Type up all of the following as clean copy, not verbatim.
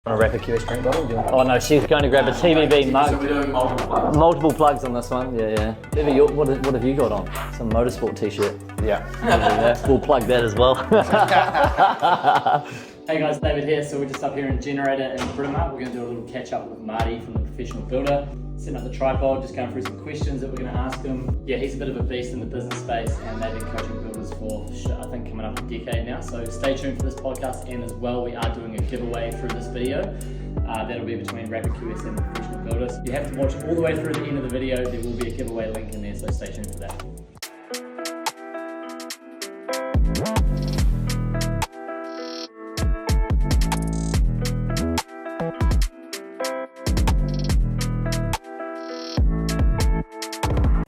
On a RapidQS drink bottle? Oh no, she's going to grab a TBB mug. So we're doing multiple plugs. Multiple plugs on this one, yeah. David, what have you got on? Some motorsport t-shirt. Yeah. We'll plug that as well. Hey guys, David here. So we're just up here in Generator in Britomart. We're going to do a little catch up with Marty from the Professional Builder. Setting up the tripod, just going through some questions that we're going to ask him. Yeah, he's a bit of a beast in the business space and they've been coaching builders for, I think, coming up a decade now. So stay tuned for this podcast, and as well, we are doing a giveaway through this video. That'll be between RapidQS and the Professional Builders. You have to watch all the way through the end of the video. There will be a giveaway link in there, so stay tuned for that.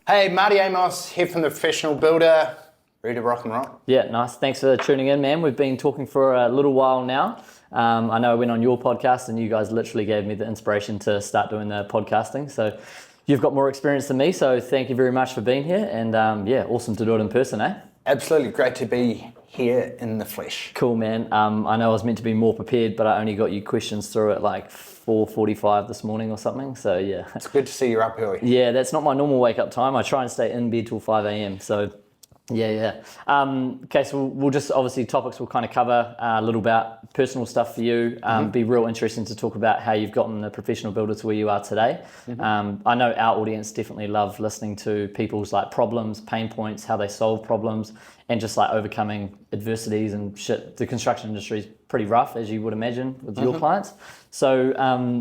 Hey, Marti Amos here from the Professional Builder. Ready to rock and roll? Yeah, nice. Thanks for tuning in, man. We've been talking for a little while now. I know I went on your podcast and you guys literally gave me the inspiration to start doing the podcasting. So you've got more experience than me, so thank you very much for being here. And yeah, awesome to do it in person, eh? Absolutely great to be here in the flesh. Cool, man. I know I was meant to be more prepared, but I only got you questions through at like 4:45 this morning or something. So yeah. It's good to see you up early. Yeah, that's not my normal wake up time. I try and stay in bed till 5 a.m. So yeah. Okay, so we'll just obviously topics we'll kind of cover a little about personal stuff for you. Be real interesting to talk about how you've gotten the Professional Builder to where you are today. I know our audience definitely love listening to people's like problems, pain points, how they solve problems, and just like overcoming adversities and shit. The construction industry is pretty rough, as you would imagine, with your clients. So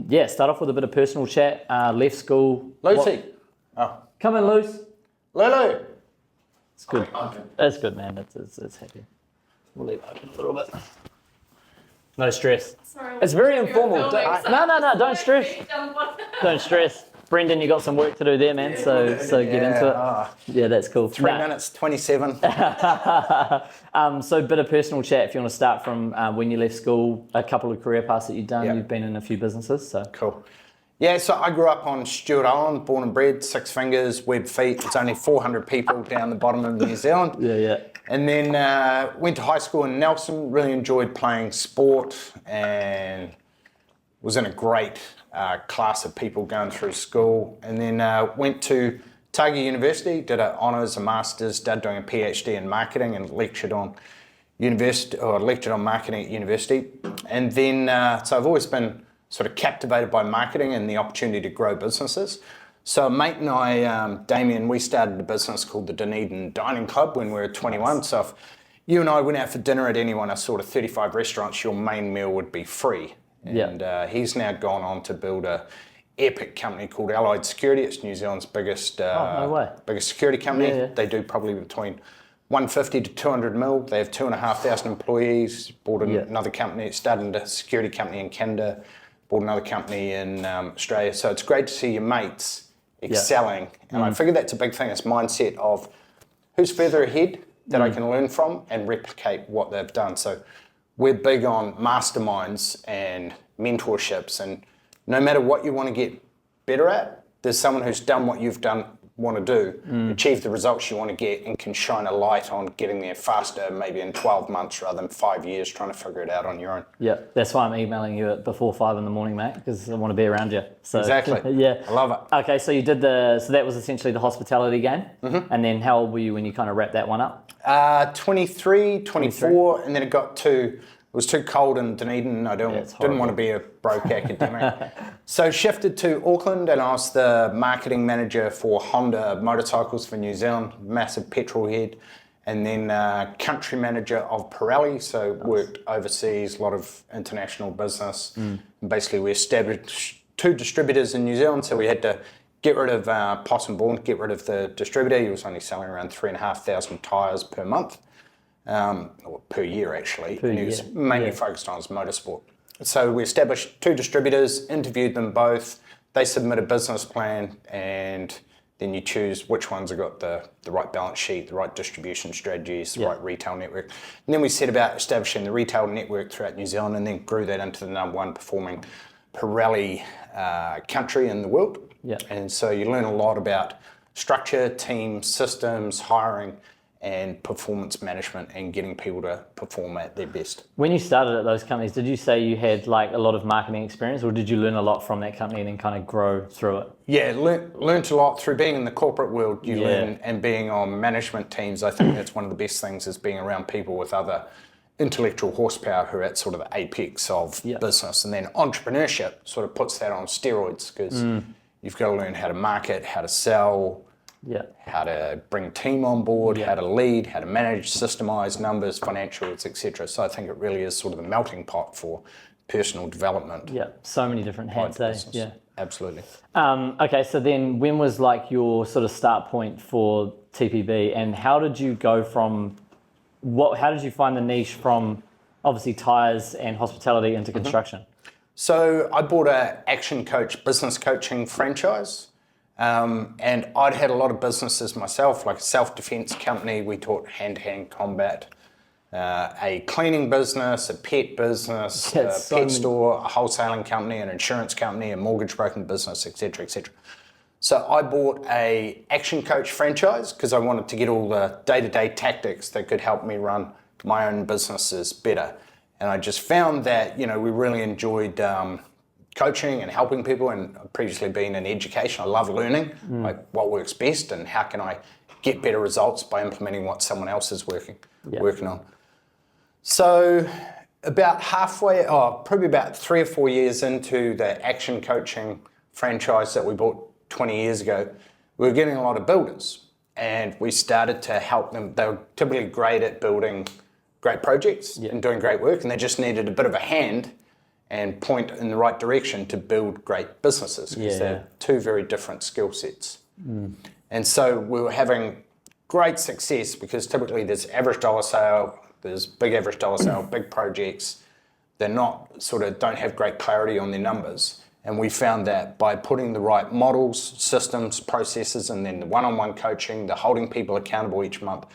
yeah, start off with a bit of personal chat. Left school. Lucy. Come in, Luce. Lulu. It's good. It's good, man. It's happy. We'll leave it open a little bit. No stress. Sorry, It's very we were informal. filming, No, don't stress. Don't Don't stress. Brendan, you got some work to do there, man. So get into it. Yeah, that's cool. 3 minutes, 27. So a bit of personal chat if you want to start from when you left school, a couple of career paths that you've done. Yeah. You've been in a few businesses. So Cool. Yeah, so I grew up on Stewart Island, born and bred, 6 fingers, web feet. It's only 400 people down the bottom of New Zealand. Yeah. And then went to high school in Nelson, really enjoyed playing sport and was in a great class of people going through school. And then went to Otago University, did an honours, a master's, started doing a PhD in marketing and lectured on marketing at university. And then, so I've always been sort of captivated by marketing and the opportunity to grow businesses. So a mate and I, Damien, we started a business called the Dunedin Dining Club when we were 21. So if you and I went out for dinner at any one of sort of 35 restaurants, your main meal would be free. And he's now gone on to build a epic company called Allied Security. It's New Zealand's biggest biggest security company. Yeah. They do probably between 150 to 200 mil. They have 2,500 employees. Bought another company, started a security company in Canada. Bought another company in Australia. So it's great to see your mates excelling. And I figure that's a big thing, this mindset of who's further ahead that I can learn from and replicate what they've done. So we're big on masterminds and mentorships, and no matter what you want to get better at, there's someone who's done what you've done, want to do, achieve the results you want to get, and can shine a light on getting there faster, maybe in 12 months rather than 5 years trying to figure it out on your own. Yeah, that's why I'm emailing you at before 5 a.m, mate, because I want to be around you. So, Exactly. Yeah, I love it. Okay, so you did so that was essentially the hospitality game, and then how old were you when you kind of wrapped that one up? 23, 24, and then it was too cold in Dunedin. I didn't want to be a broke academic. So shifted to Auckland, and I was the marketing manager for Honda motorcycles for New Zealand, massive petrol head, and then country manager of Pirelli, so worked overseas, a lot of international business. And basically we established 2 distributors in New Zealand, so we had to get rid of Possum Bourne, get rid of the distributor. He was only selling around 3,500 tyres per month. Or per year actually, and he was mainly focused on his motorsport. So we established 2 distributors, interviewed them both, they submit a business plan, and then you choose which ones have got the right balance sheet, the right distribution strategies, the right retail network. And then we set about establishing the retail network throughout New Zealand, and then grew that into the #1 performing Pirelli country in the world. And so you learn a lot about structure, team, systems, hiring, and performance management and getting people to perform at their best. When you started at those companies, did you say you had like a lot of marketing experience, or did you learn a lot from that company and then kind of grow through it? Yeah, learned a lot through being in the corporate world. You learn, and being on management teams. I think that's one of the best things, is being around people with other intellectual horsepower who are at sort of the apex of business. And then entrepreneurship sort of puts that on steroids, because you've got to learn how to market, how to sell, how to bring a team on board, how to lead, how to manage, systemize numbers, financials, etc. So I think it really is sort of the melting pot for personal development. Yeah, so many different hats, Yeah. Absolutely. Okay, so then when was like your sort of start point for TPB, and how did you go from how did you find the niche from obviously tires and hospitality into construction? So I bought a Action Coach business coaching franchise. And I'd had a lot of businesses myself, like a self-defense company. We taught hand-to-hand combat, a cleaning business, a pet business, a pet store, a wholesaling company, an insurance company, a mortgage broking business, etc., etc. So I bought a Action Coach franchise because I wanted to get all the day-to-day tactics that could help me run my own businesses better. And I just found that, we really enjoyed coaching and helping people, and I've previously been in education. I love learning, like what works best and how can I get better results by implementing what someone else is working on. So about probably about 3 or 4 years into the Action Coaching franchise that we bought 20 years ago, we were getting a lot of builders, and we started to help them. They were typically great at building great projects and doing great work, and they just needed a bit of a hand and point in the right direction to build great businesses, because they're two very different skill sets. And so we were having great success, because typically there's average dollar sale, there's big average dollar sale, big projects. They're not don't have great clarity on their numbers. And we found that by putting the right models, systems, processes, and then the one-on-one coaching, the holding people accountable each month,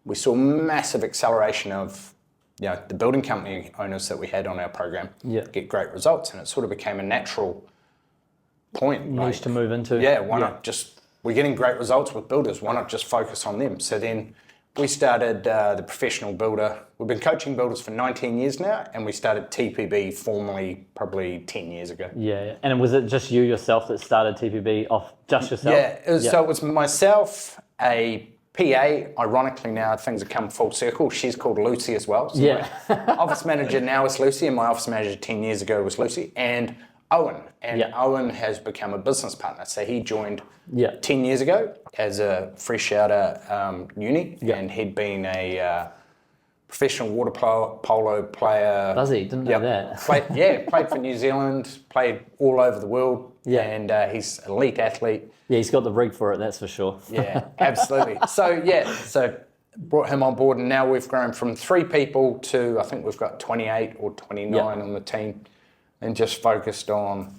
we saw massive acceleration of the building company owners that we had on our program get great results, and it sort of became a natural point. Niche to move into. Why not we're getting great results with builders, why not just focus on them? So then we started the Professional Builder. We've been coaching builders for 19 years now, and we started TPB formally probably 10 years ago. Yeah, and was it just you yourself that started TPB off, just yourself? So it was myself, a PA, ironically now things have come full circle. She's called Lucy as well. So my office manager now is Lucy, and my office manager 10 years ago was Lucy, and Owen. And Owen has become a business partner. So he joined 10 years ago as a fresh out of uni, and he'd been a professional water polo player. Does he? Didn't know that. Played for New Zealand, played all over the world, and he's an elite athlete. Yeah, he's got the rig for it, that's for sure. Yeah, absolutely. So brought him on board, and now we've grown from 3 people to, I think we've got 28 or 29 on the team, and just focused on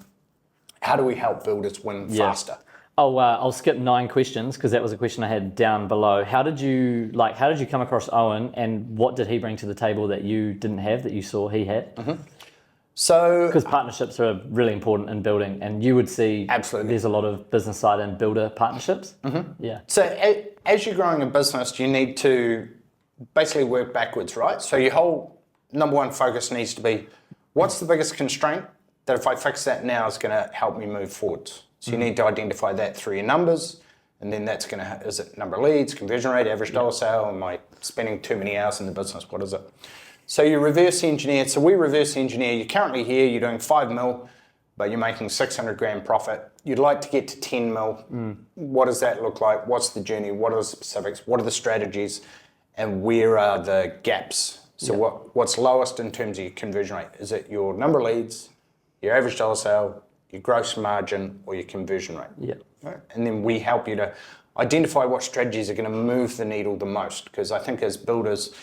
how do we help builders win faster. I'll skip 9 questions, because that was a question I had down below. How did you come across Owen, and what did he bring to the table that you didn't have, that you saw he had? So, because partnerships are really important in building, and you would see there's a lot of business side and builder partnerships. So as you're growing a business, you need to basically work backwards, right? So your whole number one focus needs to be, what's the biggest constraint that if I fix that now is going to help me move forwards? So you need to identify that through your numbers, and then that's going to, is it number of leads, conversion rate, average dollar sale, am I spending too many hours in the business, what is it? So you reverse engineer. So we reverse engineer. You're currently here, you're doing 5 mil, but you're making 600 grand profit. You'd like to get to 10 mil. What does that look like? What's the journey? What are the specifics? What are the strategies? And where are the gaps? So what's lowest in terms of your conversion rate? Is it your number of leads, your average dollar sale, your gross margin, or your conversion rate? Right? And then we help you to identify what strategies are going to move the needle the most. Because I think as builders,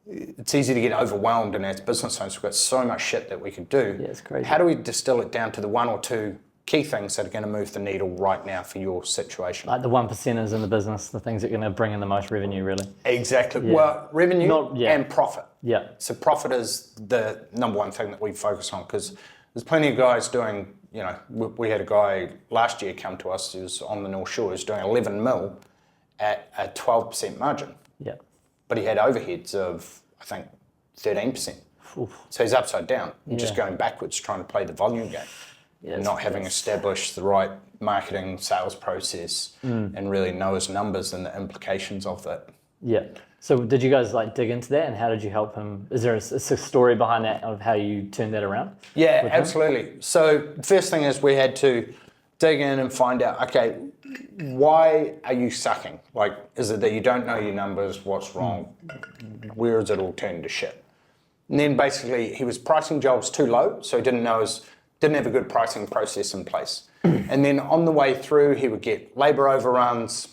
it's easy to get overwhelmed, and as business owners, we've got so much shit that we could do. Yeah, it's crazy. How do we distill it down to the 1 or 2 key things that are going to move the needle right now for your situation? Like the 1%ers in the business, the things that are going to bring in the most revenue, really. Exactly. Well, revenue and profit. So profit is the number one thing that we focus on, because there's plenty of guys doing, we had a guy last year come to us who was on the North Shore, who's doing 11 mil at a 12% margin. but he had overheads of, I think, 13%. Oof. So he's upside down, just going backwards, trying to play the volume game, and not having established the right marketing sales process and really know his numbers and the implications of that. Yeah. So did you guys like dig into that, and how did you help him? Is there a story behind that of how you turned that around? Yeah, absolutely. So the first thing is we had to dig in and find out, okay, why are you sucking? Like, is it that you don't know your numbers? What's wrong? Where is it all turned to shit? And then basically he was pricing jobs too low, so he didn't have a good pricing process in place. And then on the way through, he would get labour overruns.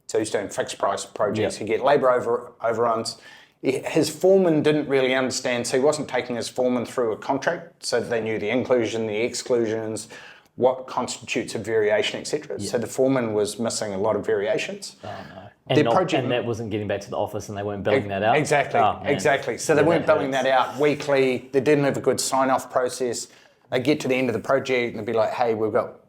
So he's doing fixed price projects. He'd get labour overruns. His foreman didn't really understand, so he wasn't taking his foreman through a contract so that they knew the inclusion, the exclusions, what constitutes a variation, etc. So the foreman was missing a lot of variations. Oh, no. And that wasn't getting back to the office, and they weren't billing that out? Exactly. So they weren't billing that out weekly. They didn't have a good sign-off process. They get to the end of the project and they'd be like, hey, we've got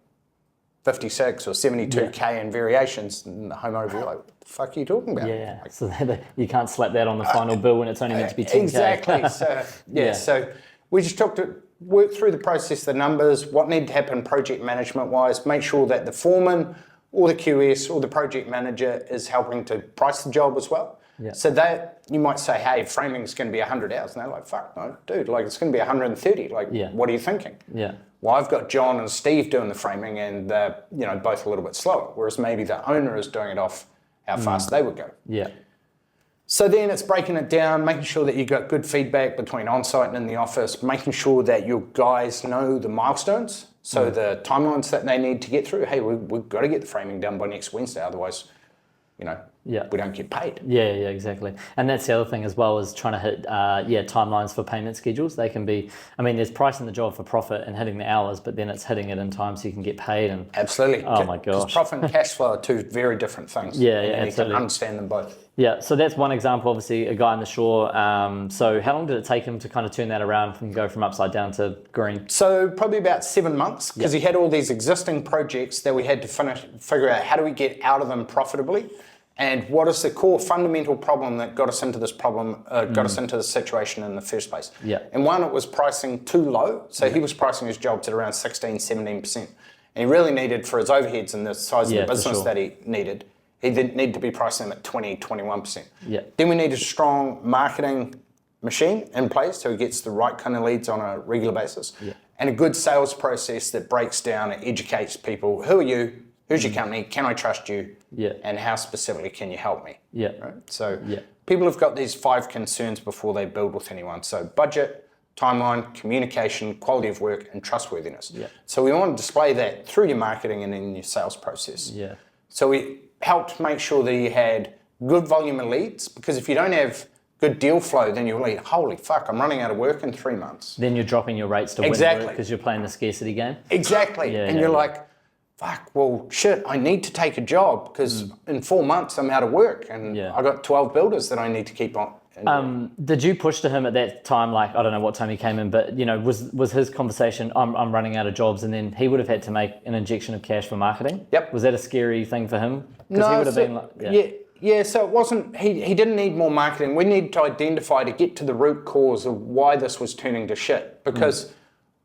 56 or 72K in variations. And the homeowner would be like, what the fuck are you talking about? Yeah, so you can't slap that on the final bill when it's only meant to be 10K. Exactly. So, so we just work through the process, the numbers, what needed to happen project management-wise, make sure that the foreman or the QS or the project manager is helping to price the job as well. Yeah. So that you might say, hey, framing is going to be 100 hours. And they're like, fuck no, dude, like it's going to be 130. Like, what are you thinking? Yeah. Well, I've got John and Steve doing the framing, and they're both a little bit slower, whereas maybe the owner is doing it off how fast they would go. Yeah. So then it's breaking it down, making sure that you got good feedback between on-site and in the office, making sure that your guys know the milestones, so the timelines that they need to get through. Hey, we've got to get the framing done by next Wednesday, otherwise, we don't get paid. Yeah, exactly. And that's the other thing as well, is trying to hit timelines for payment schedules. They can be, there's pricing the job for profit and hitting the hours, but then it's hitting it in time so you can get paid. And absolutely. Oh my gosh. Because profit and cash flow are two very different things. Yeah, and you absolutely. need to understand them both. Yeah, so that's one example, obviously, a guy on the shore. So how long did it take him to kind of turn that around and go from upside down to green? So probably about 7 months, because he had all these existing projects that we had to figure out how do we get out of them profitably, and what is the core fundamental problem that got us into this situation in the first place. Yeah. And one, it was pricing too low. So he was pricing his jobs at around 16, 17%. And he really needed, for his overheads and the size of the business that he needed, he didn't need to be pricing them at 20, 21%. Yeah. Then we need a strong marketing machine in place so he gets the right kind of leads on a regular basis. Yeah. And a good sales process that breaks down and educates people. Who are you? Who's your company? Can I trust you? Yeah. And how specifically can you help me? Yeah. Right? So people have got these 5 concerns before they build with anyone. So budget, timeline, communication, quality of work, and trustworthiness. Yeah. So we want to display that through your marketing and in your sales process. Yeah. So we helped make sure that you had good volume of leads, because if you don't have good deal flow, then you'll lead, holy fuck, I'm running out of work in 3 months. Then you're dropping your rates to win work because you're playing the scarcity game. Exactly. You're like, fuck, well, shit, I need to take a job because in 4 months I'm out of work and I got 12 builders that I need to keep on. Did you push to him at that time, like, I don't know what time he came in, but, was his conversation, I'm running out of jobs, and then he would have had to make an injection of cash for marketing? Yep. Was that a scary thing for him? No, he would have been like, so it wasn't, he didn't need more marketing. We needed to identify, to get to the root cause of why this was turning to shit, because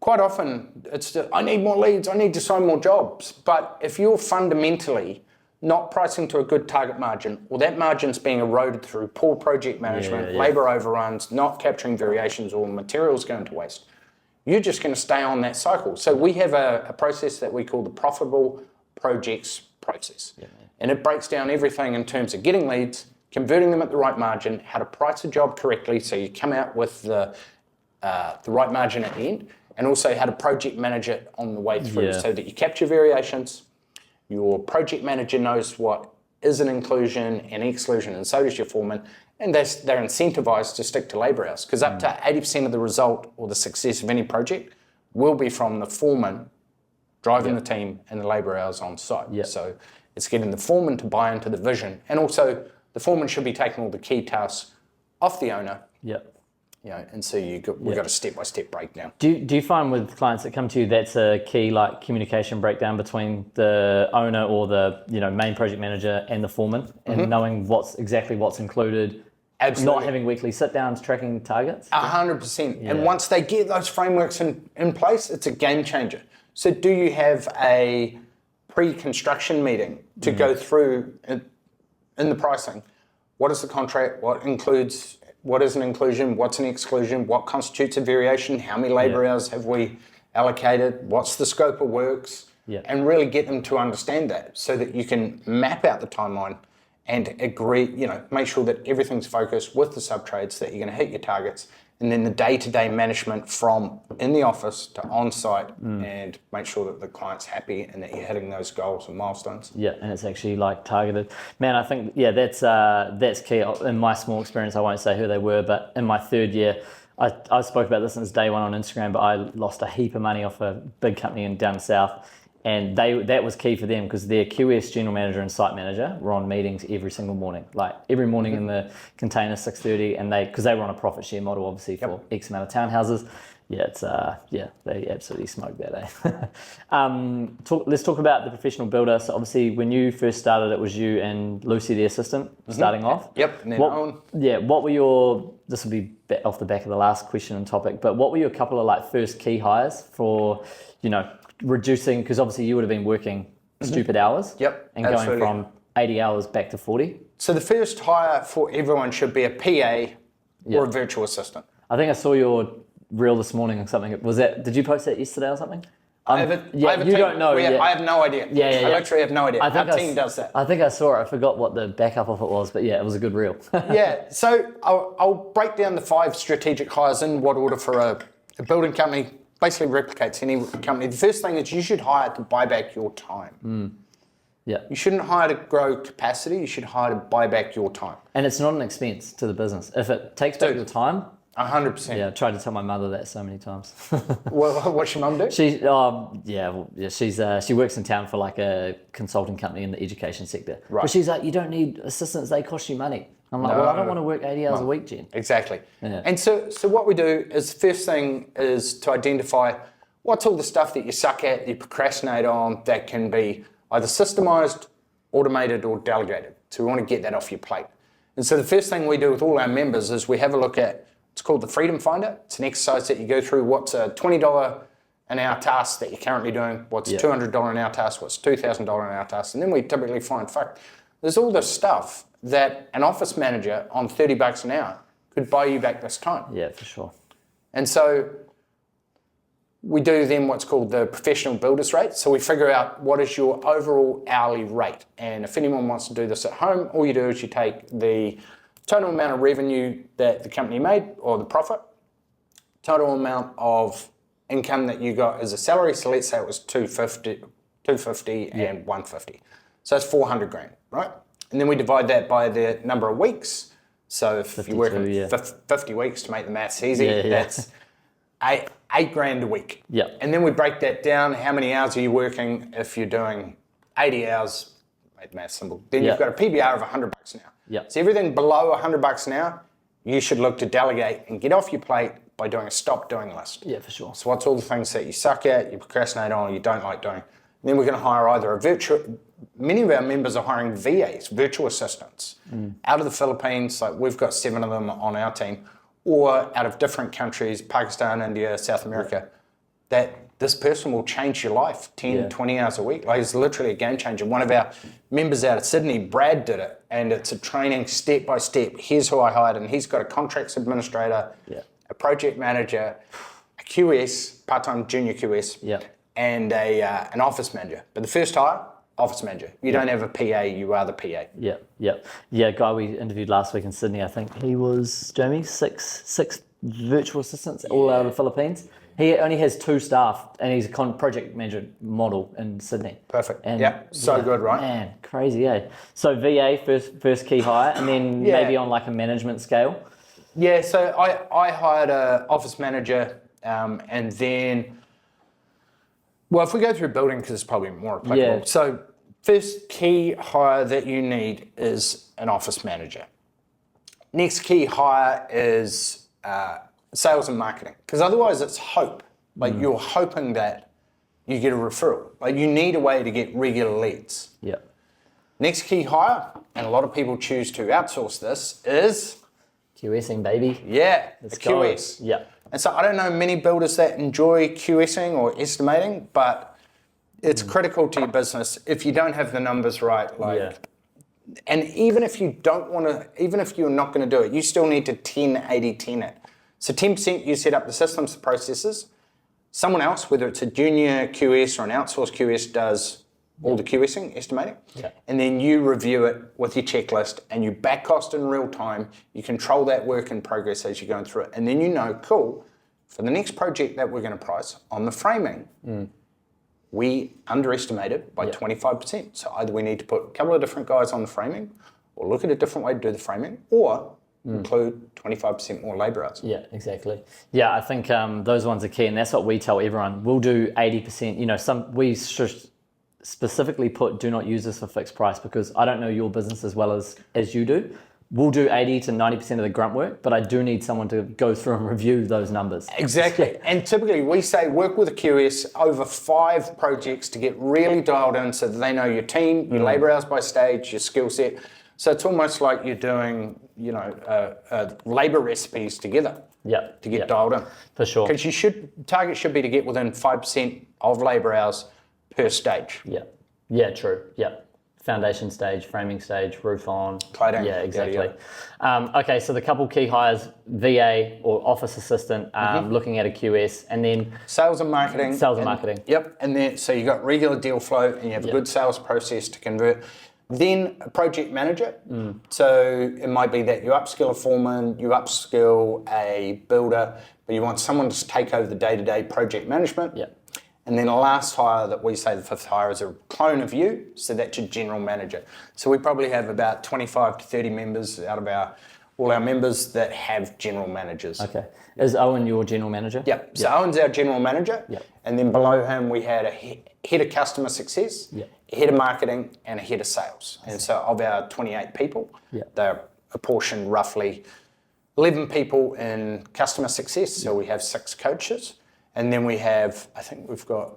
quite often it's I need more leads, I need to sign more jobs. But if you're fundamentally not pricing to a good target margin, or that margin's being eroded through poor project management, labour overruns, not capturing variations, or materials going to waste, you're just going to stay on that cycle. So we have a process that we call the profitable projects process. And it breaks down everything in terms of getting leads, converting them at the right margin, how to price a job correctly so you come out with the right margin at the end, and also how to project manage it on the way through so that you capture variations, your project manager knows what is an inclusion and exclusion, and so does your foreman, and they're incentivized to stick to labour hours, because up to 80% of the result or the success of any project will be from the foreman driving the team and the labour hours on site. So it's getting the foreman to buy into the vision, and also the foreman should be taking all the key tasks off the owner. And so we've got a step-by-step breakdown. Do you find with clients that come to you that's a key communication breakdown between the owner or the main project manager and the foreman, and knowing what's included Absolutely. Not having weekly sit-downs, tracking targets? 100%. And once they get those frameworks in place, it's a game changer. So do you have a pre-construction meeting to go through in the pricing? What is the contract? What includes, what is an inclusion? What's an exclusion? What constitutes a variation? How many labour hours have we allocated? What's the scope of works? And really get them to understand that so that you can map out the timeline and agree, make sure that everything's focused with the sub-trades, that you're going to hit your targets, and then the day-to-day management from in the office to on-site and make sure that the client's happy and that you're hitting those goals and milestones. Yeah, and it's actually like targeted. Man, I think, that's key. In my small experience, I won't say who they were, but in my third year, I spoke about this since day one on Instagram, but I lost a heap of money off a big company down south. And that was key for them because their QS general manager and site manager were on meetings every single morning, like every morning in the container 6:30, and because they were on a profit share model, obviously for X amount of townhouses. Yeah, they absolutely smoked that. Let's talk about the professional builder. So obviously, when you first started, it was you and Lucy, the assistant, starting off. Yep. And then Owen. Yeah. What were your? This will be off the back of the last question and topic, but what were your couple of like first key hires for, reducing, because obviously you would have been working stupid hours. And absolutely. going from 80 hours back to 40. So the first hire for everyone should be a PA or a virtual assistant. I think I saw your reel this morning or something. Did you post that yesterday or something? I have a team. Don't know. I have no idea. I literally have no idea. Our team does that. I think I saw it. I forgot what the backup of it was, but yeah, it was a good reel. So I'll break down the 5 strategic hires in what order for a building company. Basically replicates any company. The first thing is you should hire to buy back your time. You shouldn't hire to grow capacity. You should hire to buy back your time. And it's not an expense to the business. If it takes back your time. 100%. Yeah, I tried to tell my mother that so many times. What's your mum do? She works in town for like a consulting company in the education sector. Right. But she's like, you don't need assistants. They cost you money. I'm like, I don't want to work 80 hours a week, Jen. Exactly. And so what we do is the first thing is to identify what's all the stuff that you suck at, you procrastinate on, that can be either systemized, automated, or delegated. So we want to get that off your plate. And so the first thing we do with all our members is we have a look at, it's called the Freedom Finder. It's an exercise that you go through what's a $20 an hour task that you're currently doing, what's a $200 an hour task, what's $2,000 an hour task. And then we typically find, there's all this stuff that an office manager on $30 an hour could buy you back this time. Yeah, for sure. And so we do then what's called the professional builders rate. So we figure out what is your overall hourly rate. And if anyone wants to do this at home, all you do is you take the total amount of revenue that the company made, or the profit, total amount of income that you got as a salary. So let's say it was 250 and 150. So that's 400 grand, right? And then we divide that by the number of weeks. So if you're working 50 weeks, to make the maths easy, that's eight grand a week. And then we break that down. How many hours are you working? If you're doing 80 hours, make the maths simple, then you've got a PBR of $100 an hour. So everything below $100 an hour, you should look to delegate and get off your plate by doing a stop doing list. Yeah, for sure. So what's all the things that you suck at, you procrastinate on, or you don't like doing? And then we're going to hire either a virtual. Many of our members are hiring VAs, virtual assistants, out of the Philippines. Like we've got 7 of them on our team, or out of different countries, Pakistan, India, South America. That this person will change your life 10, 20 hours a week. Like it's literally a game changer. One of our members out of Sydney, Brad, did it, and it's a training step by step. Here's who I hired, and he's got a contracts administrator, a project manager, a QS, part-time junior QS, and an office manager. But the first hire, office manager. You don't have a PA, you are the PA. Yeah, guy we interviewed last week in Sydney, I think he was, Jamie, six virtual assistants all out of the Philippines. He only has 2 staff, and he's a project manager model in Sydney. Perfect. And good, right? Man, crazy, eh? So VA, first key hire, and then maybe on like a management scale? Yeah, so I hired an office manager, and then, well, if we go through building, because it's probably more applicable. So first key hire that you need is an office manager. Next key hire is sales and marketing, because otherwise it's hope. Like you're hoping that you get a referral. Like you need a way to get regular leads. Yeah. Next key hire, and a lot of people choose to outsource this, is QSing, baby. Yeah, Let's a QS. go. Yeah. And so I don't know many builders that enjoy QSing or estimating, but it's critical to your business. If you don't have the numbers right, and even if you don't want to, even if you're not going to do it, you still need to 10-80-10 it. So 10% you set up the systems, the processes. Someone else, whether it's a junior QS or an outsourced QS, does all the QSing, estimating. Yeah. And then you review it with your checklist and you back cost in real time. You control that work in progress as you're going through it. And then you know, cool, for the next project that we're going to price on the framing, we underestimated by 25%. So either we need to put a couple of different guys on the framing or look at a different way to do the framing or include 25% more labour hours. Yeah, exactly. Yeah, I think those ones are key, and that's what we tell everyone. We'll do 80%. You know, we specifically put do not use this for fixed price because I don't know your business as well as you do. We'll do 80 to 90% of the grunt work, but I do need someone to go through and review those numbers. Exactly. And typically we say work with a QS over 5 projects to get really dialed in so that they know your team, your labour hours by stage, your skill set. So it's almost like you're doing, labour recipes together. Yeah. To get dialed in. For sure. Because target should be to get within 5% of labour hours per stage. Yeah. Yeah, true. Yeah. Foundation stage, framing stage, roof on. Cladding. Yeah, exactly. Okay, so the couple key hires, VA or office assistant, looking at a QS, and then sales and marketing. Yep, and then so you got regular deal flow and you have a good sales process to convert. Then a project manager. So it might be that you upskill a foreman, you upskill a builder, but you want someone to take over the day-to-day project management. Yeah. And then the last hire that we say, the 5th hire, is a clone of you, so that's your general manager. So we probably have about 25 to 30 members out of all our members that have general managers. Okay. Is Owen your general manager? Yep. So Owen's our general manager. Yep. And then below him we had a head of customer success, a head of marketing, and a head of sales. And so of our 28 people, they're apportioned roughly 11 people in customer success. So we have 6 coaches. And then we have, I think we've got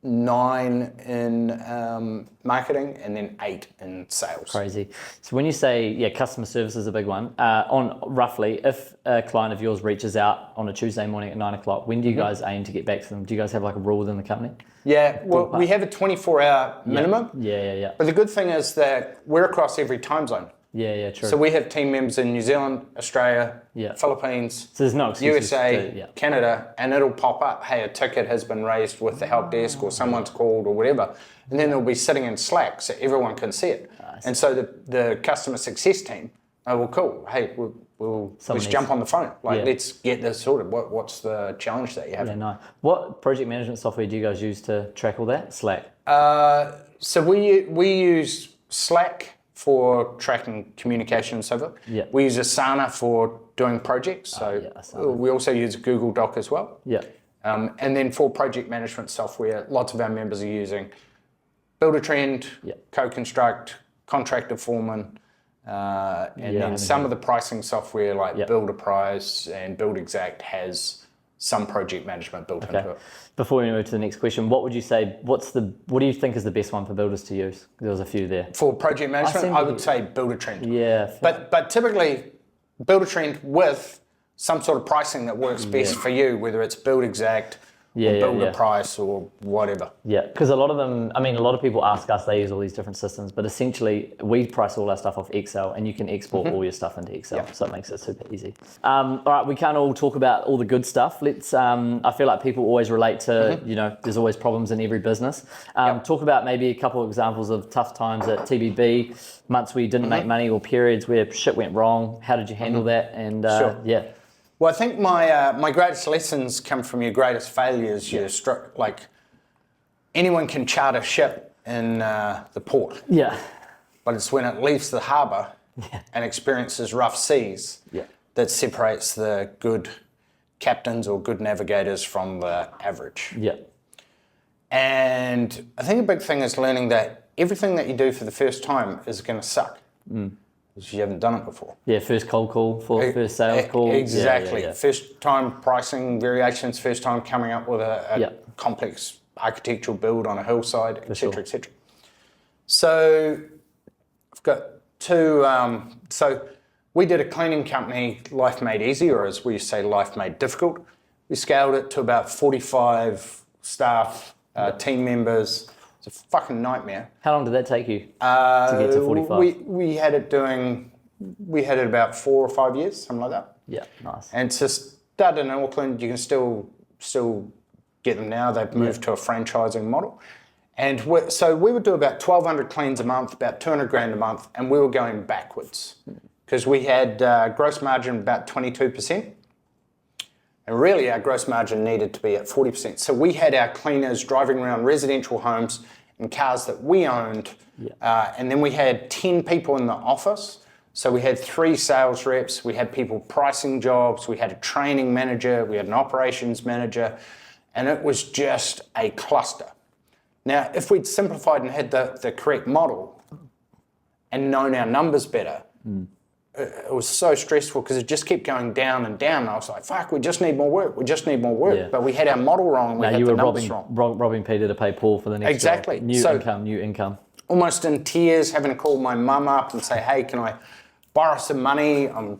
9 in marketing and then 8 in sales. Crazy. So when you say, customer service is a big one, on roughly, if a client of yours reaches out on a Tuesday morning at 9 o'clock, when do you guys aim to get back to them? Do you guys have like a rule within the company? Yeah, well, we have a 24-hour minimum. Yeah. But the good thing is that we're across every time zone. Yeah, true. So we have team members in New Zealand, Australia, Philippines, so there's no excuses USA, Canada, and it'll pop up, hey, a ticket has been raised with the help desk or someone's called or whatever. And then they'll be sitting in Slack so everyone can see it. And so the customer success team, oh, well, cool, hey, let's jump on the phone. Let's get this sorted. What's the challenge that you have? Yeah, no. What project management software do you guys use to track all that? Slack? So we use Slack for tracking communication and so forth. Yeah. We use Asana for doing projects. So we also use Google Doc as well. Yeah. And then for project management software, lots of our members are using Buildertrend, Co-Construct, Contractor Foreman, and then some of the pricing software like BuilderPrice and BuildExact has some project management built into it. Before we move to the next question, what would you say, what do you think is the best one for builders to use? There was a few there. For project management, I would say Buildertrend. Yeah. But typically, Buildertrend with some sort of pricing that works best for you, whether it's BuildExact, or BuilderPrice or whatever. Yeah, because a lot of people ask us, they use all these different systems, but essentially we price all our stuff off Excel and you can export all your stuff into Excel. So it makes it super easy. All right, we can't all talk about all the good stuff. Let's, I feel like people always relate to, there's always problems in every business. Talk about maybe a couple of examples of tough times at TBB, months where you didn't make money or periods where shit went wrong. How did you handle that? And Well, I think my greatest lessons come from your greatest failures. Like anyone can charter a ship in the port. Yeah. But it's when it leaves the harbour and experiences rough seas that separates the good captains or good navigators from the average. Yeah. And I think a big thing is learning that everything that you do for the first time is going to suck. Because you haven't done it before. Yeah, first cold call, first sales call. Exactly. First time pricing variations, first time coming up with a complex architectural build on a hillside, etc., etc. So I've got 2. So we did a cleaning company, Life Made Easy, or as we used to say, Life Made Difficult. We scaled it to about 45 staff, team members. It's a fucking nightmare. How long did that take you to get to 45? We had it about 4 or 5 years, something like that. Yeah, nice. And to start in Auckland, you can still get them now. They've moved to a franchising model. And so we would do about 1,200 cleans a month, about 200 grand a month, and we were going backwards because we had gross margin about 22%. And really our gross margin needed to be at 40%. So we had our cleaners driving around residential homes and cars that we owned. And then we had 10 people in the office. So we had 3 sales reps, we had people pricing jobs, we had a training manager, we had an operations manager, and it was just a cluster. Now, if we'd simplified and had the correct model and known our numbers better, it was so stressful because it just kept going down and down. And I was like, fuck, we just need more work. Yeah. But we had our model wrong and we had the numbers wrong. Robbing Peter to pay Paul for the next Exactly. job. New income. Almost in tears, having to call my mum up and say, hey, can I borrow some money? I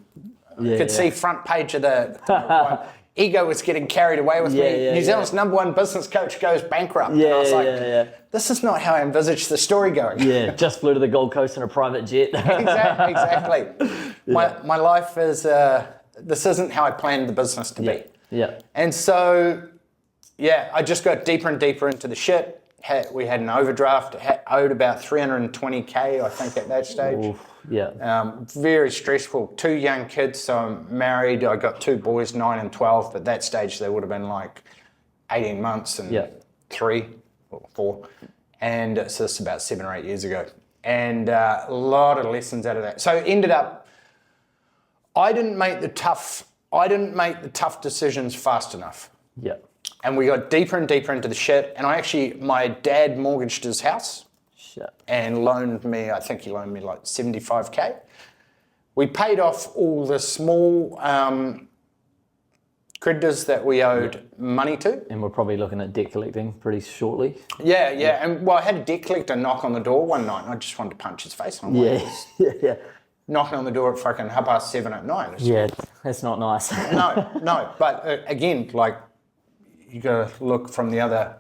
could see front page of the... ego was getting carried away with me. New Zealand's #1 business coach goes bankrupt. And I was like, this is not how I envisaged the story going. Yeah, just flew to the Gold Coast in a private jet. Exactly. My life is, this isn't how I planned the business to be. Yeah. And so, I just got deeper and deeper into the shit. We had an overdraft, owed about 320K, I think, at that stage. Oof. Yeah. Very stressful. 2 young kids, so I'm married. I got 2 boys, 9 and 12. But that stage, they would have been like 18 months and 3 or 4. And so this is about 7 or 8 years ago. And a lot of lessons out of that. So ended up, I didn't make the tough decisions fast enough. Yeah. And we got deeper and deeper into the shit. And my dad mortgaged his house. And loaned me, I think he loaned me like 75K. We paid off all the small creditors that we owed money to. And we're probably looking at debt collecting pretty shortly. Yeah. And I had a debt collector knock on the door one night and I just wanted to punch his face. Knocking on the door at fucking 7:30 at night. Yeah, that's not nice. No. But again, like, you got to look from the other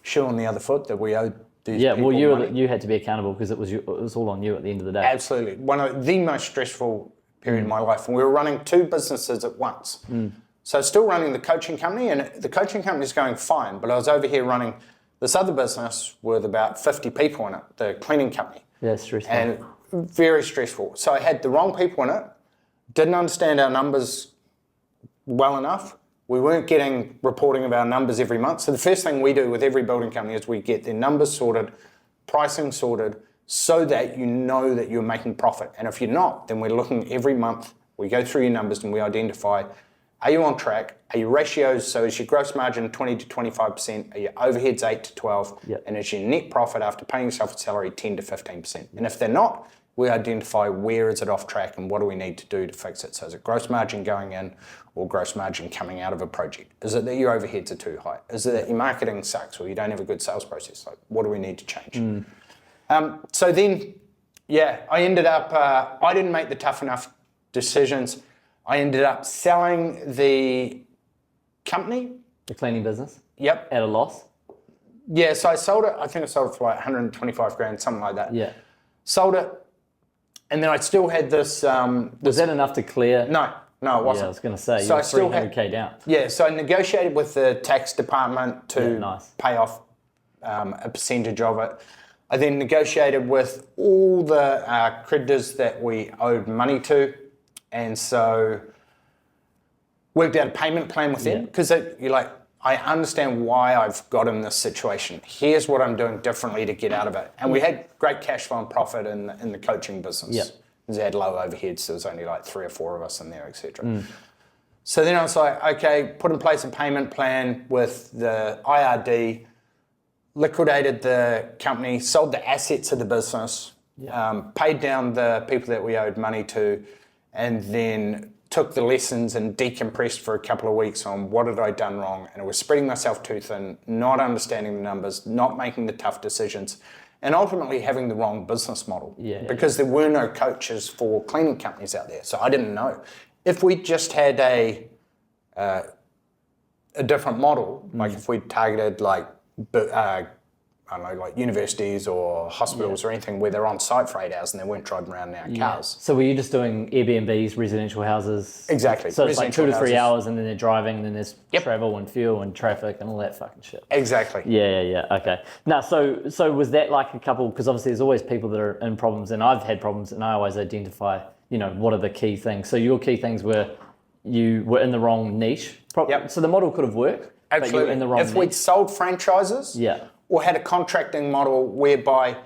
shoe on the other foot that we owed. Well, you had to be accountable because it was all on you at the end of the day. Absolutely. One of the most stressful period in my life. And we were running 2 businesses at once. So still running the coaching company, and the coaching company is going fine, but I was over here running this other business with about 50 people in it, the cleaning company. Yeah, stressful. And very stressful. So I had the wrong people in it, didn't understand our numbers well enough. We weren't getting reporting of our numbers every month. So the first thing we do with every building company is we get their numbers sorted, pricing sorted, so that you know that you're making profit. And if you're not, then we're looking every month, we go through your numbers and we identify, are you on track? Are your ratios, so is your gross margin 20 to 25%? Are your overheads 8 to 12? Yep. And is your net profit after paying yourself a salary 10 to 15%? And if they're not, we identify where is it off track and what do we need to do to fix it. So is it gross margin going in or gross margin coming out of a project? Is it that your overheads are too high? Is it that your marketing sucks or you don't have a good sales process? Like, what do we need to change? So then, I ended up, I didn't make the tough enough decisions. I ended up selling the company. The cleaning business? Yep. At a loss? Yeah, so I sold it. I think I sold it for like 125 grand, something like that. Yeah. Sold it. And then I still had this... Was that enough to clear? No, it wasn't. Yeah, I was going to say, you were 300K down. Yeah, so I negotiated with the tax department to pay off a percentage of it. I then negotiated with all the creditors that we owed money to. And so worked out a payment plan with them because you're like, I understand why I've got in this situation. Here's what I'm doing differently to get out of it. And we had great cash flow and profit in the coaching business. Yeah. Because they had low overheads. There was only like 3 or 4 of us in there, etc. So then I was like, okay, put in place a payment plan with the IRD, liquidated the company, sold the assets of the business, paid down the people that we owed money to, and then took the lessons and decompressed for a couple of weeks on what had I done wrong. And it was spreading myself too thin, not understanding the numbers, not making the tough decisions. and ultimately having the wrong business model. Because there were no coaches for cleaning companies out there. So I didn't know. If we just had a different model, like if we targeted like, I don't know, like universities or hospitals or anything where they're on site for 8 hours and they weren't driving around in our cars. So were you just doing Airbnbs, residential houses? Exactly. So it's like 2 to 3 houses. hours and then they're driving and then there's travel and fuel and traffic and all that fucking shit. Exactly. Yeah. Okay. Now, so was that like a couple, because obviously there's always people that are in problems and I've had problems and I always identify, what are the key things. So your key things were you were in the wrong niche. So the model could have worked, absolutely. but you were in the wrong niche. If we'd sold franchises, or had a contracting model whereby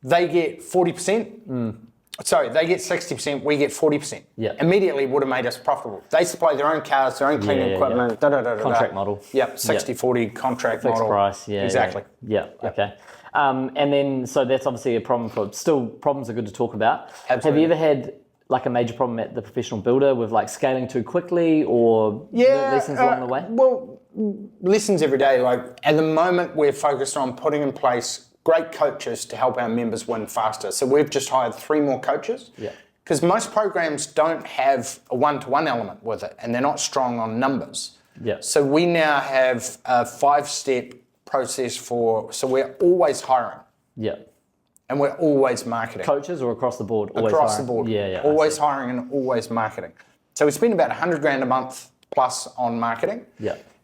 they get 40%, sorry, they get 60%, we get 40%. Immediately would have made us profitable. They supply their own cars, their own cleaning equipment, Contract model. 60-40 contract Fixed model. Price, exactly. Okay. And then, so that's obviously a problem still problems are good to talk about. Absolutely. Have you ever had like a major problem at the professional builder with like scaling too quickly or lessons along the way? Well, lessons every day. Like at the moment, we're focused on putting in place great coaches to help our members win faster. So we've just hired 3 more coaches. Because most programs don't have a one-to-one element with it, and they're not strong on numbers. So we now have a 5-step process so we're always hiring. And we're always marketing. Coaches or across the board? Always across the board. Always hiring and always marketing. So we spend about $100,000 a month plus on marketing.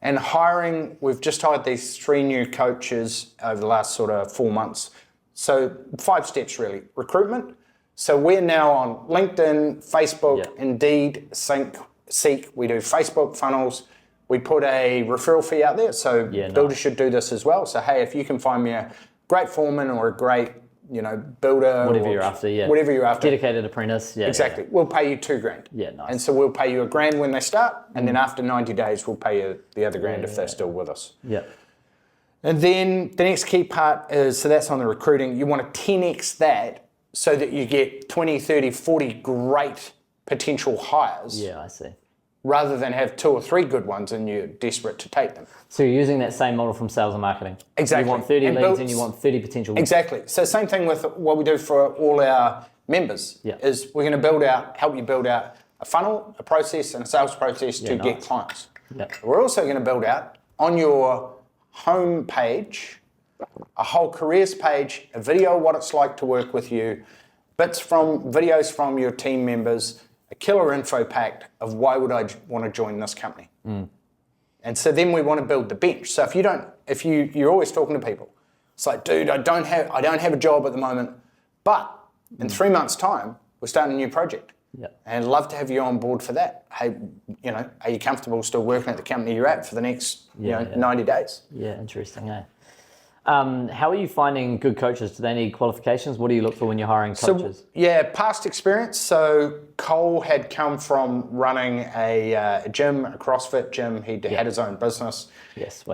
And hiring, we've just hired these 3 new coaches over the last sort of 4 months. So 5 steps really. Recruitment. So we're now on LinkedIn, Facebook, Indeed, Seek. We do Facebook funnels. We put a referral fee out there. So builders should do this as well. So hey, if you can find me a great foreman or a great builder, whatever you're after, whatever you're after, dedicated apprentice, exactly. We'll pay you $2,000. Nice. And so we'll pay you $1,000 when they start, and then after 90 days, we'll pay you the other $1,000 if they're still with us. And then the next key part is, so that's on the recruiting. You want to 10x that so that you get 20, 30, 40 great potential hires. I see. Rather than have 2 or 3 good ones and you're desperate to take them. So you're using that same model from sales and marketing. Exactly. You want 30 leads and you want 30 potential leads. Exactly. So same thing with what we do for all our members is we're going to help you build out a funnel, a process and a sales process to get clients. We're also going to build out on your home page, a whole careers page, a video of what it's like to work with you, videos from your team members, a killer info pack of why would I want to join this company. And so then we want to build the bench. So if you're always talking to people, it's like, dude, I don't have a job at the moment, but in 3 months' time, we're starting a new project. And I'd love to have you on board for that. Hey, are you comfortable still working at the company you're at for the next 90 days? Interesting, how are you finding good coaches? Do they need qualifications? What do you look for when you're hiring coaches? So, past experience. So Cole had come from running a gym, a CrossFit gym. He had his own business.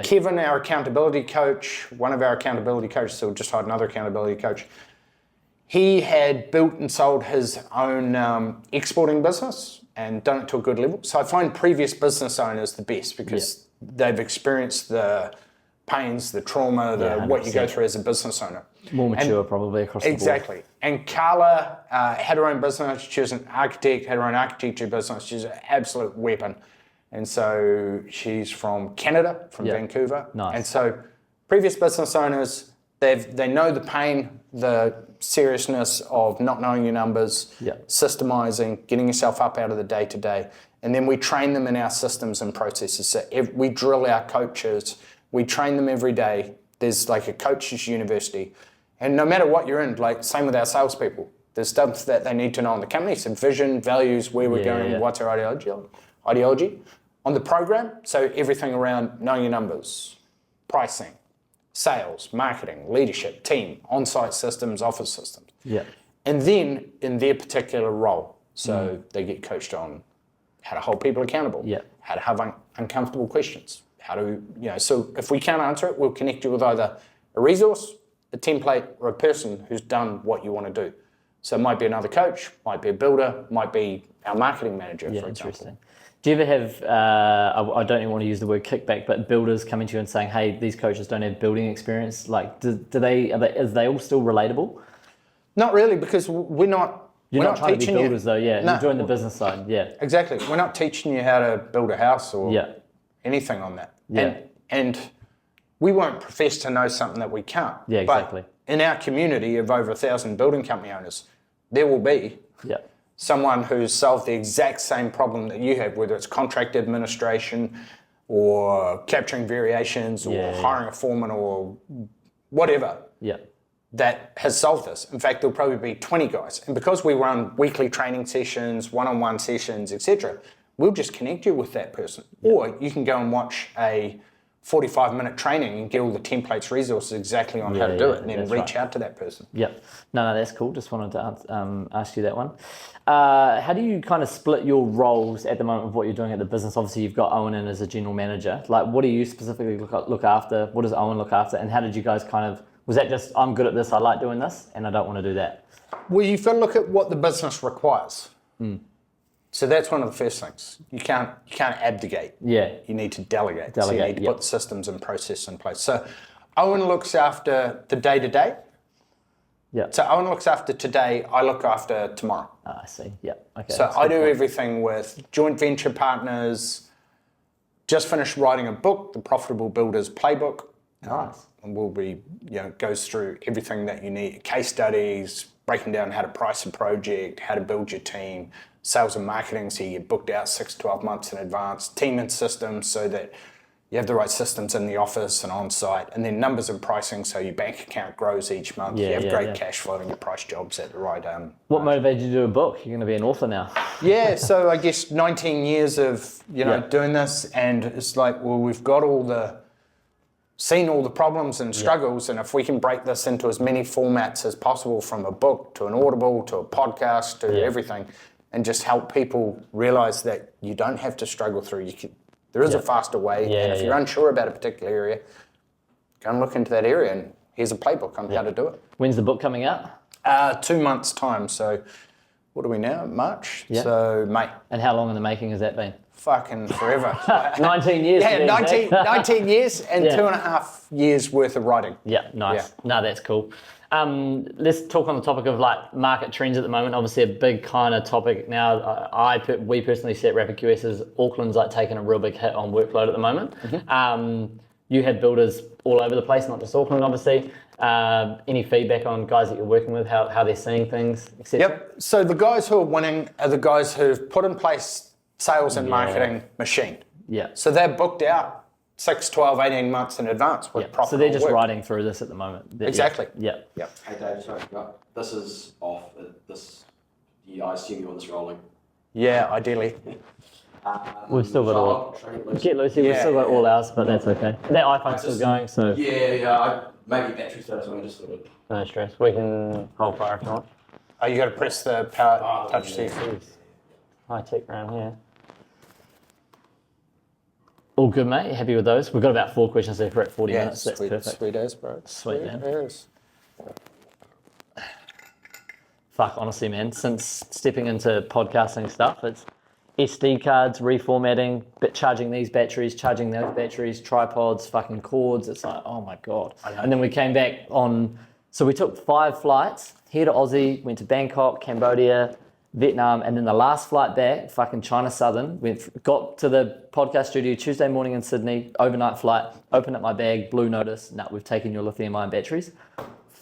Kevin, our accountability coach, one of our accountability coaches, so we just hired another accountability coach. He had built and sold his own exporting business and done it to a good level. So I find previous business owners the best because they've experienced the pains, the trauma, what you go through as a business owner. More mature probably across the board. Exactly. And Carla had her own business. She was an architect, had her own architecture business. She's an absolute weapon. And so she's from Canada, from Vancouver. Nice. And so previous business owners, they know the pain, the seriousness of not knowing your numbers, systemizing, getting yourself up out of the day-to-day. And then we train them in our systems and processes. So we drill our coaches. We train them every day. There's like a coach's university. And no matter what you're in, like same with our salespeople, there's stuff that they need to know in the company. So vision, values, where we're going, what's our ideology. On the program, so everything around knowing your numbers, pricing, sales, marketing, leadership, team, on-site systems, office systems. And then in their particular role, so they get coached on how to hold people accountable, how to have uncomfortable questions, how to, so if we can't answer it, we'll connect you with either a resource, a template, or a person who's done what you want to do. So it might be another coach, might be a builder, might be our marketing manager, for example. Interesting. Do you ever have, I don't even want to use the word kickback, but builders coming to you and saying, hey, these coaches don't have building experience? Like, is they all still relatable? Not really, because we're not trying to be builders though, yeah. No. You're doing the business side, yeah. Exactly. We're not teaching you how to build a house or anything on that. Yeah. And we won't profess to know something that we can't. Yeah, exactly. But in our community of over 1,000 building company owners, there will be someone who's solved the exact same problem that you have, whether it's contract administration or capturing variations or hiring a foreman or whatever. Yeah. That has solved this. In fact, there'll probably be 20 guys. And because we run weekly training sessions, one-on-one sessions, etc., we'll just connect you with that person. Or you can go and watch a 45-minute training and get all the templates, resources exactly on how to do it, and then reach out to that person. Yep. No, that's cool. Just wanted to ask you that one. How do you kind of split your roles at the moment of what you're doing at the business? Obviously, you've got Owen in as a general manager. Like, what do you specifically look after? What does Owen look after? And how did you guys kind of, was that just, I'm good at this, I like doing this, and I don't want to do that? Well, you've got to look at what the business requires. So that's one of the first things. You can't abdicate. Yeah. You need to delegate. So you need to put systems and process in place. So Owen looks after the day-to-day. Yeah. So Owen looks after today, I look after tomorrow. I see. Yeah. Okay. So I do everything with joint venture partners. Just finished writing a book, The Profitable Builders Playbook. Nice. And we'll be, goes through everything that you need, case studies, breaking down how to price a project, how to build your team, sales and marketing, so you get booked out 6 to 12 months in advance, team and systems so that you have the right systems in the office and on site, and then numbers and pricing so your bank account grows each month, you have great cash flow and you price jobs at the right What motivated you to do a book? You're going to be an author now. Yeah, so I guess 19 years of doing this, and it's like, well, we've got seen all the problems and struggles, and if we can break this into as many formats as possible, from a book to an Audible to a podcast to everything, and just help people realize that you don't have to struggle through. There is a faster way, and if you're unsure about a particular area, go and look into that area, and here's a playbook on how to do it. When's the book coming out? 2 months' time. So what are we now? March? Yeah. So May. And how long in the making has that been? Fucking forever. 19 years. Yeah, 19 years and 2.5 years worth of writing. Yeah, nice. Yeah. No, that's cool. Let's talk on the topic of like market trends at the moment. Obviously a big kind of topic now. We personally see at RapidQS is Auckland's like taking a real big hit on workload at the moment. You have builders all over the place, not just Auckland obviously. Any feedback on guys that you're working with, how they're seeing things, etc.? Yep, so the guys who are winning are the guys who've put in place sales and marketing machine. Yeah. So they're booked out 6, 12, 18 months in advance with profitable So they're just work. riding through this at the moment. Exactly. Yeah. Hey Dave, sorry, this is off. I assume you want this rolling. Yeah, ideally. We've still got all. Get Lucy, we've still got all ours, but that's okay. That iPhone's still going, so. Maybe battery status, so I just sort of. No stress. We can hold fire if you want. Oh, you got to press the power touch key. High tech around here. All good, mate. Happy with those? We've got about 4 questions left. We're at 40 minutes. That's perfect. Sweet as, bro. Sweet, man. As. Fuck, honestly, man. Since stepping into podcasting stuff, it's SD cards, reformatting, charging these batteries, charging those batteries, tripods, fucking cords. It's like, oh my God. And then we came back on, so we took 5 flights here to Aussie, went to Bangkok, Cambodia, Vietnam, and then the last flight back, fucking China Southern, got to the podcast studio Tuesday morning in Sydney, overnight flight, opened up my bag, blue notice, we've taken your lithium-ion batteries.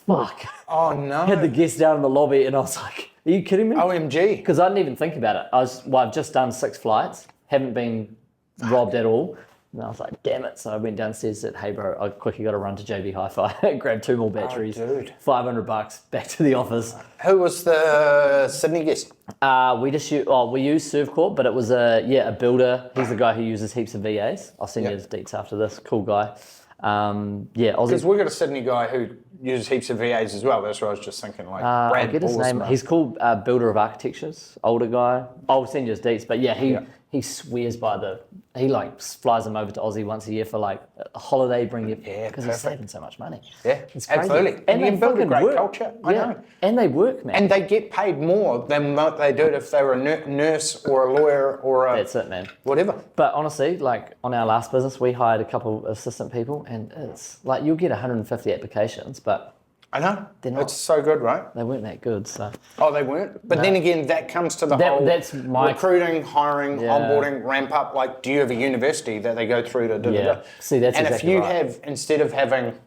Fuck. Oh no. I had the guests down in the lobby and I was like, are you kidding me? OMG. Because I didn't even think about it. I've just done 6 flights, haven't been robbed at all. And I was like, damn it. So I went downstairs and said, hey bro, I quickly got to run to JB Hi-Fi, grab 2 more batteries, dude. $500, back to the office. Who was the Sydney guest? We used Servcorp, but it was a builder. He's the guy who uses heaps of VAs. I'll send you his deets after this. Cool guy. Because we've got a Sydney guy who uses heaps of VAs as well. That's what I was just thinking. Like, I get his name. He's called Builder of Architectures. Older guy. I'll send you his deets. But yeah, he swears by he like flies them over to Aussie once a year for like a holiday, bring you, because he's saving so much money. Yeah, it's crazy. absolutely. And you they build a fucking great work. culture. I know. And they work, man. And they get paid more than what they do if they were a nurse or a lawyer or a That's it, man. whatever. But honestly, like on our last business, we hired a couple of assistant people, and it's like you'll get 150 applications, but I know. They're not. It's so good, right? they weren't that good. So Oh, they weren't? But then again, that comes to the That- whole that's my- recruiting, hiring, Yeah. onboarding, ramp up. Like, do you have a university that they go through to da, da, Yeah. da? See, that's and exactly if you right. have, instead of having,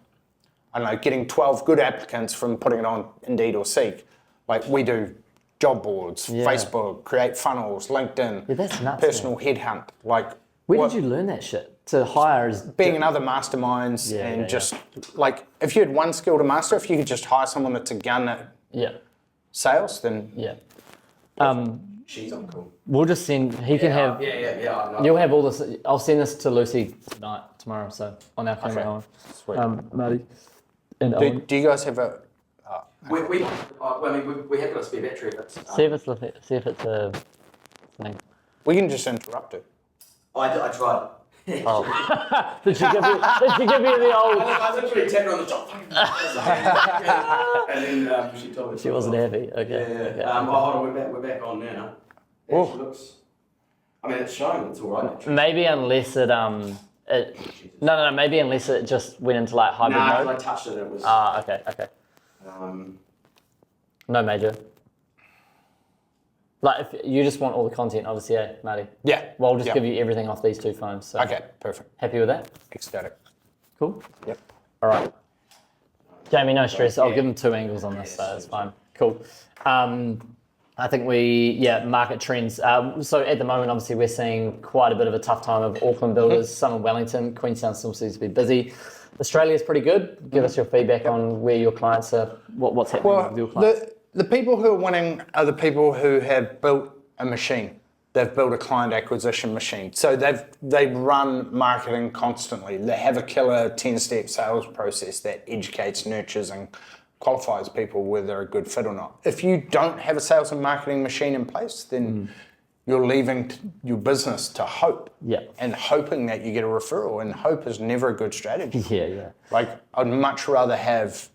I don't know, getting 12 good applicants from putting it on Indeed or Seek, like we do job boards, Yeah. Facebook, create funnels, LinkedIn, Yeah, that's nuts, personal headhunt. Like, where what- did you learn that shit? To hire as being in other masterminds Yeah, and yeah, just like, if you had one skill to master, if you could just hire someone that's a gun at yeah, sales, then yeah. She's uncool. We'll just send. He can have. Yeah. I know. You'll have all this. I'll send this to Lucy tomorrow. So on our camera, Owen. Sweet. Marty. And do, Owen. do you guys have a, We have got a spare battery. If it's, See if it's a thing. we can just interrupt it. I tried. Oh. Did she give you the old? I was literally tapping her on the top. And then she told me. She wasn't happy. Okay. Yeah. Okay. Hold on, we're back on now. Oh. It looks. I mean, it's showing. It's all right. Actually. Maybe unless it No. Maybe unless it just went into like hybrid Nah, mode. I touched it. It was. Okay. Um, No major. Like if you just want all the content, obviously, yeah, Marty. Yeah. Well, I'll just Yeah. give you everything off these two phones. So. Okay, perfect. Happy with that? Ecstatic. Cool. Yep. All right. Jamie, no stress. I'll give him 2 angles on this, so it's fine. Cool. I think market trends. So at the moment, obviously, we're seeing quite a bit of a tough time of Auckland builders, some in Wellington. Queenstown still seems to be busy. Australia's pretty good. Give us your feedback on where your clients are, what's happening with your clients. The people who are winning are the people who have built a machine. They've built a client acquisition machine. So they've run marketing constantly. They have a killer 10-step sales process that educates, nurtures, and qualifies people whether they're a good fit or not. If you don't have a sales and marketing machine in place, then you're leaving your business to hope. Yeah. And hoping that you get a referral. And hope is never a good strategy. Yeah. Like, I'd much rather have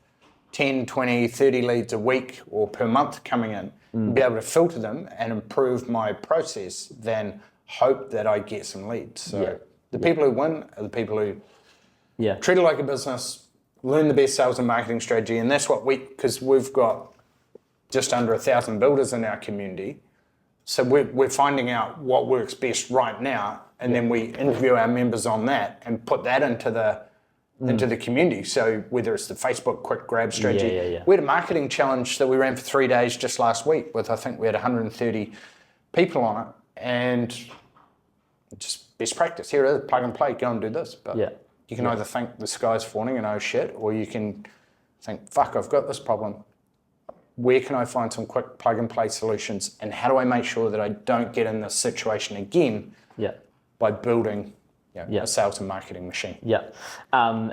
10, 20, 30 leads a week or per month coming in, be able to filter them and improve my process than hope that I get some leads. So the people who win are the people who treat it like a business, learn the best sales and marketing strategy. And that's what because we've got just under 1,000 builders in our community. So we're finding out what works best right now. And then we interview our members on that and put that into the community. So whether it's the Facebook quick grab strategy, we had a marketing challenge that we ran for 3 days just last week with, I think we had 130 people on it, and just best practice. Here it is, plug and play, go and do this. But you can either think the sky's falling and oh shit, or you can think, fuck, I've got this problem. Where can I find some quick plug and play solutions, and how do I make sure that I don't get in this situation again by building a sales and marketing machine. Yeah.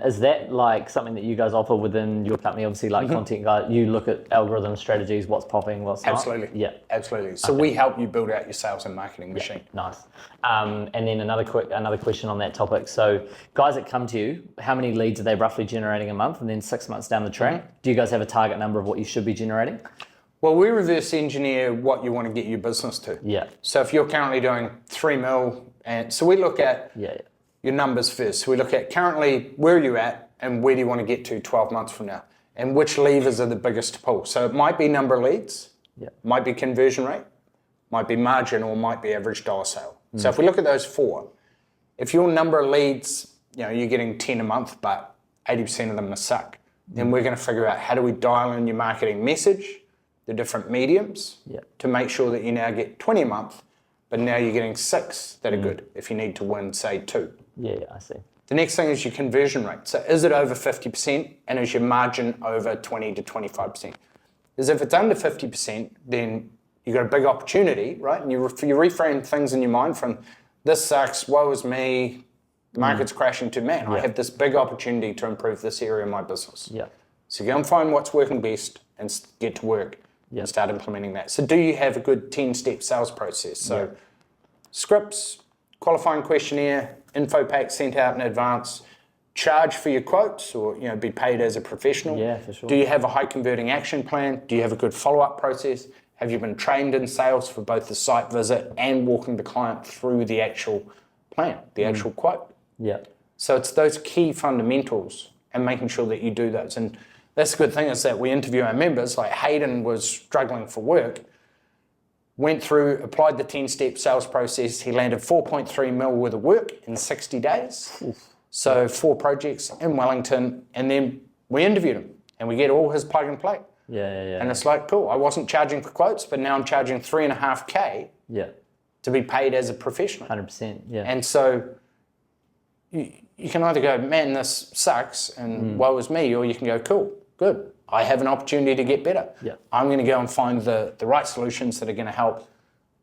Is that like something that you guys offer within your company? Obviously, like content guy, you look at algorithm strategies, what's popping, what's not? Absolutely. Yeah. Absolutely. So we help you build out your sales and marketing machine. Nice. And then another question on that topic. So guys that come to you, how many leads are they roughly generating a month? And then 6 months down the track, do you guys have a target number of what you should be generating? Well, we reverse engineer what you want to get your business to. Yeah. So if you're currently doing 3 mil, and so we look at your numbers first. So we look at currently where are you at and where do you want to get to 12 months from now, and which levers are the biggest to pull. So it might be number of leads, might be conversion rate, might be margin, or might be average dollar sale. So if we look at those 4, if your number of leads, you're getting 10 a month, but 80% of them are suck, then we're going to figure out how do we dial in your marketing message, the different mediums, to make sure that you now get 20 a month, but now you're getting 6 that are good if you need to win, say, 2. Yeah, I see. The next thing is your conversion rate. So is it over 50%, and is your margin over 20 to 25%? Because if it's under 50%, then you've got a big opportunity, right? And you reframe things in your mind from this sucks, woe is me, the market's crashing to, man, I have this big opportunity to improve this area of my business. Yeah. So go and find what's working best and get to work and start implementing that. So do you have a good 10-step sales process? So scripts, qualifying questionnaire, info pack sent out in advance, charge for your quotes, or be paid as a professional. Yeah, for sure. Do you have a high converting action plan? Do you have a good follow-up process? Have you been trained in sales for both the site visit and walking the client through the actual plan, the actual quote? Yeah. So it's those key fundamentals and making sure that you do those. And that's the good thing, is that we interview our members. Like Hayden was struggling for work, went through, applied the 10-step sales process. He landed 4.3 mil worth of work in 60 days. Oof. So 4 projects in Wellington, and then we interviewed him and we get all his plug and play. Yeah. And it's like, cool, I wasn't charging for quotes, but now I'm charging $3.5K to be paid as a professional. 100%, yeah. And so you can either go, man, this sucks and woe is me, or you can go, cool, good. I have an opportunity to get better. Yeah. I'm going to go and find the right solutions that are going to help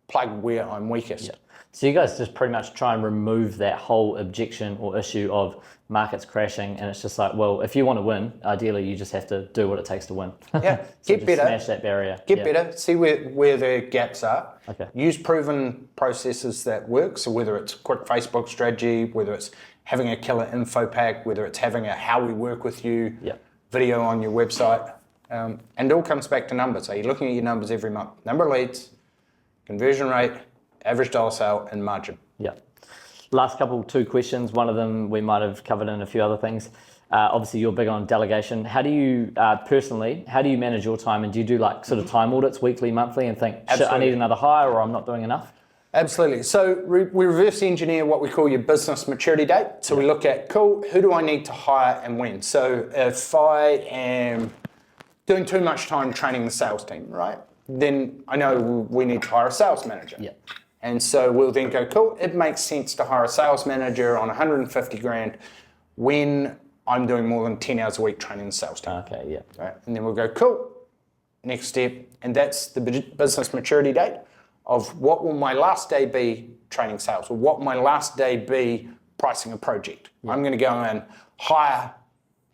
plug where I'm weakest. Yeah. So you guys just pretty much try and remove that whole objection or issue of markets crashing, and it's just like, well, if you want to win, ideally you just have to do what it takes to win. Yeah, So get better. Smash that barrier. Get better, see where the gaps are. Okay. Use proven processes that work. So whether it's quick Facebook strategy, whether it's having a killer info pack, whether it's having a how we work with you video on your website. And it all comes back to numbers. So you're looking at your numbers every month. Number of leads, conversion rate, average dollar sale, and margin. Yeah. Last two questions. One of them we might have covered in a few other things. Obviously, you're big on delegation. How do you, personally, how do you manage your time? And do you do like sort of time audits, weekly, monthly, and think, shit, I need another hire, or I'm not doing enough? Absolutely. So we reverse engineer what we call your business maturity date. So we look at, cool, who do I need to hire and when? So if I am doing too much time training the sales team, right, then I know we need to hire a sales manager. Yeah. And so we'll then go, cool, it makes sense to hire a sales manager on 150 grand when I'm doing more than 10 hours a week training the sales team. Okay, yeah. Right? And then we'll go, cool, next step. And that's the business maturity date of what will my last day be training sales, or what will my last day be pricing a project. Yeah. I'm going to go and hire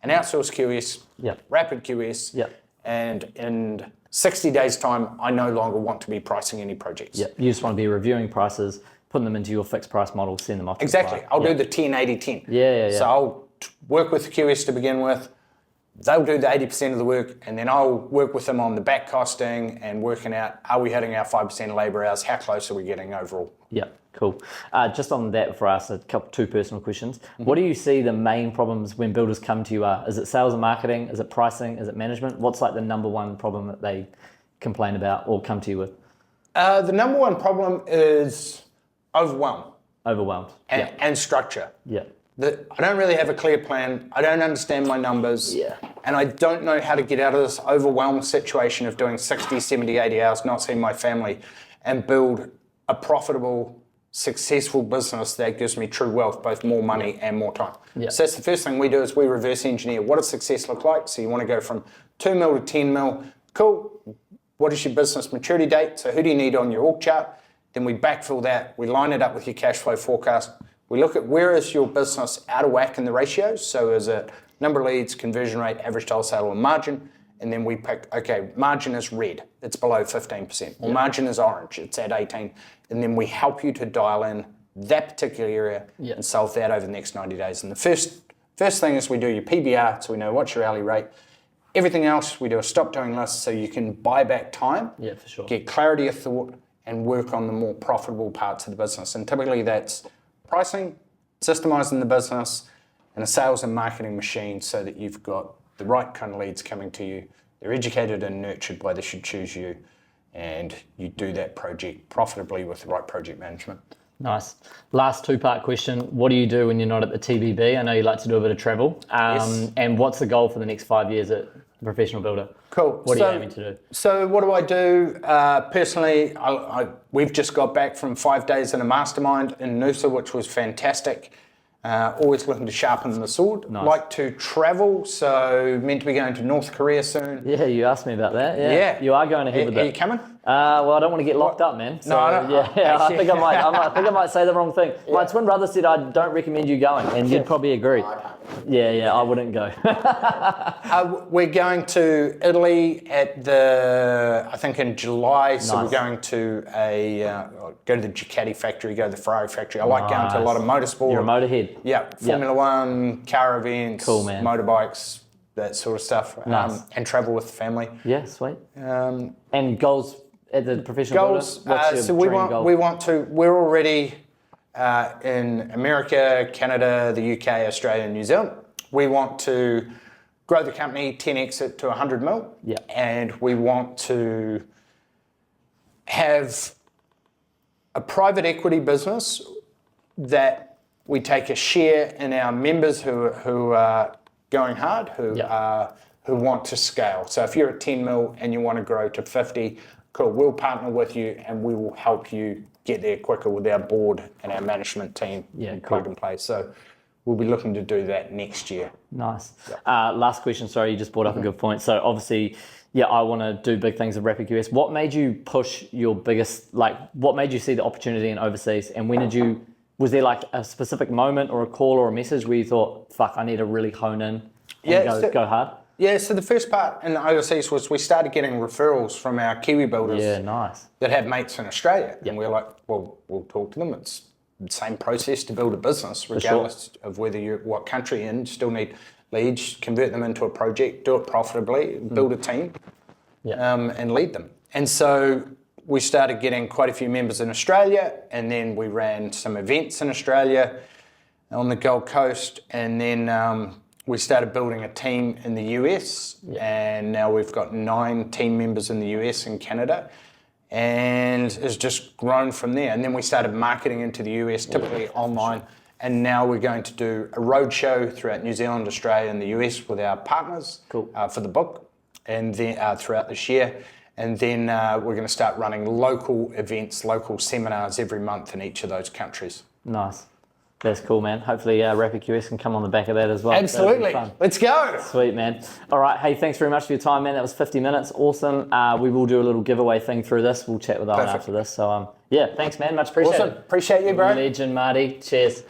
an outsourced QS, RapidQS, and in 60 days time, I no longer want to be pricing any projects. Yeah, you just want to be reviewing prices, putting them into your fixed price model, send them off to Exactly. the client. I'll do the 10-80-10. Yeah. So I'll work with the QS to begin with. They'll do the 80% of the work, and then I'll work with them on the back costing and working out, are we hitting our 5% labour hours? How close are we getting overall? Yeah, cool. Just on that for us, two personal questions. Mm-hmm. What do you see the main problems when builders come to you are? Is it sales and marketing? Is it pricing? Is it management? What's like the number one problem that they complain about or come to you with? The number one problem is overwhelmed. Overwhelmed. And structure. Yeah. I don't really have a clear plan. I don't understand my numbers. Yeah. And I don't know how to get out of this overwhelmed situation of doing 60, 70, 80 hours, not seeing my family, and build a profitable, successful business that gives me true wealth, both more money and more time. Yeah. So that's the first thing we do, is we reverse engineer. What does success look like? So you want to go from 2 mil to 10 mil. Cool. What is your business maturity date? So who do you need on your org chart? Then we backfill that. We line it up with your cash flow forecast. We look at where is your business out of whack in the ratios. So is it number of leads, conversion rate, average dollar sale, or margin? And then we pick, okay, margin is red, it's below 15%. Or margin is orange, it's at 18. And then we help you to dial in that particular area and solve that over the next 90 days. And the first thing is we do your PBR, so we know what's your hourly rate. Everything else, we do a stop doing list so you can buy back time, for sure. Get clarity of thought, and work on the more profitable parts of the business. And typically that's pricing, systemizing the business, and a sales and marketing machine so that you've got the right kind of leads coming to you. They're educated and nurtured why they should choose you, and you do that project profitably with the right project management. Nice. Last two-part question. What do you do when you're not at the TBB? I know you like to do a bit of travel. Yes. And what's the goal for the next 5 years at the Professional Builder? Cool. What are you aiming to do? So what do I do? Personally, we've just got back from 5 days in a mastermind in Noosa, which was fantastic. Always looking to sharpen the sword. Nice. Like to travel, so meant to be going to North Korea soon. Yeah, you asked me about that. Yeah. You are going ahead with it. Are you coming? Well, I don't want to get locked up, man. So, No, I don't. yeah, I think I might say the wrong thing. Yeah. My twin brother said I don't recommend you going, and you'd probably agree. Yeah, I wouldn't go. We're going to Italy I think in July. So we're going to go to the Ducati factory, go to the Ferrari factory. I like going to a lot of motorsport. You're a motorhead. Yeah, Formula One, car events, cool, man. Motorbikes, that sort of stuff. Nice. And travel with the family. Yeah, sweet. And goals at the professional goals. builder? What's your So we're already in America, Canada, the UK, Australia, and New Zealand. We want to grow the company 10x it to 100 mil. Yeah. And we want to have a private equity business that we take a share in our members who are going hard, who want to scale. So if you're at 10 mil and you want to grow to 50, cool, we'll partner with you and we will help you get there quicker with our board and our management team included in place. So we'll be looking to do that next year. Nice. Yep. Last question, sorry, you just brought up a good point. So obviously, I want to do big things at RapidQS. What made you push your biggest, what made you see the opportunity in overseas? And was there like a specific moment or a call or a message where you thought, fuck, I need to really hone in and go hard? Yeah, so the first part in the overseas was we started getting referrals from our Kiwi builders that have mates in Australia. Yep. And we're like, well, we'll talk to them. It's the same process to build a business, regardless of what country you're in. You still need leads, convert them into a project, do it profitably, build a team, and lead them. And so we started getting quite a few members in Australia, and then we ran some events in Australia on the Gold Coast, and then we started building a team in the US, and now we've got 9 team members in the US and Canada, and it's just grown from there. And then we started marketing into the US, typically online, and now we're going to do a roadshow throughout New Zealand, Australia, and the US with our partners for the book, and then throughout this year. And then we're going to start running local events, local seminars every month in each of those countries. Nice. That's cool, man. Hopefully RapidQS can come on the back of that as well. Absolutely. Let's go. Sweet, man. All right. Hey, thanks very much for your time, man. That was 50 minutes. Awesome. We will do a little giveaway thing through this. We'll chat with Owen after this. So, thanks, man. Much appreciated. Awesome. Appreciate you, bro. Legend, Marty. Cheers.